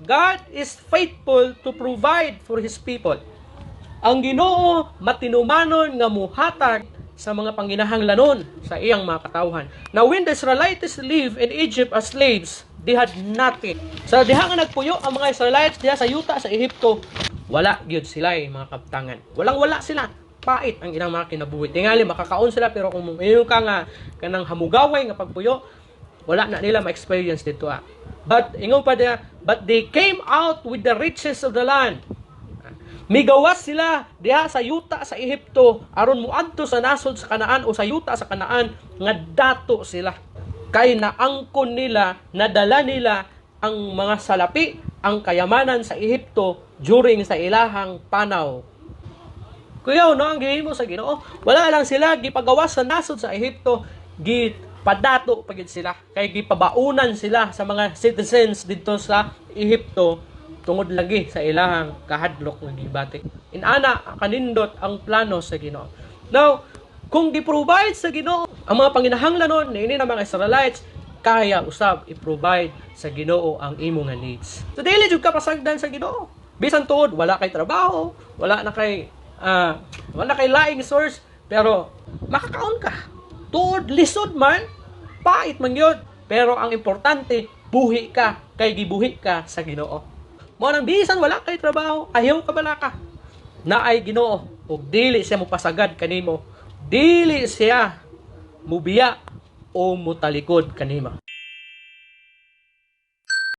God is faithful to provide for His people. Ang Ginoo matinumanon nga muhatag sa mga panginahanglanon sa iyang mga katawhan. Now when the Israelites live in Egypt as slaves, they had nothing. Sa diha nga nagpuyo ang mga Israelites diha sa yuta sa Ehipto, wala gyud sila mga kaptangan. Walang-wala sila. Pait ang ilang mga kinabuhi. Tingali makakaon sila pero kung mayroon ka nga kanang hamugaway nga pagpuyo, wala na nila ma-experience dito. But ingon pa diha, but they came out with the riches of the land. Migawas sila diha sa yuta sa Ehipto aron muadto sa nasod sa Kanaan o sa yuta sa Kanaan nga dato sila. Kay naangkon nila, nadala nila ang mga salapi, ang kayamanan sa Ehipto during sa ilahang panaw. Kuya, no, ang gihimo sa Ginoo, wala lang sila gipagawas sa nasod sa Ehipto, gipadato pagid sila. Kay gipabaunan sila sa mga citizens dito sa Ehipto tungod lagi sa ilahang kahadlok nga gibati. Inana kanindot ang plano sa Ginoo. Now, kung gi-provide sa Ginoo ang mga panginahanglanon niini ng mga Israelites, kaya usab i-provide sa Ginoo ang imo nga needs. So dili jud ka pasagdan sa Ginoo. Bisan tuod wala kay trabaho, wala na kay laing source, pero makakaon ka. Tuod lisod man, pait man yun. Pero ang importante, buhi ka, kay gibuhi ka sa Ginoo. Mo nang bisan wala kay trabaho, ayaw ka bala ka. Naay Ginoo, ug dili siya mopasagad kanimo. Dili siya mubiya o mutalikod kanimo.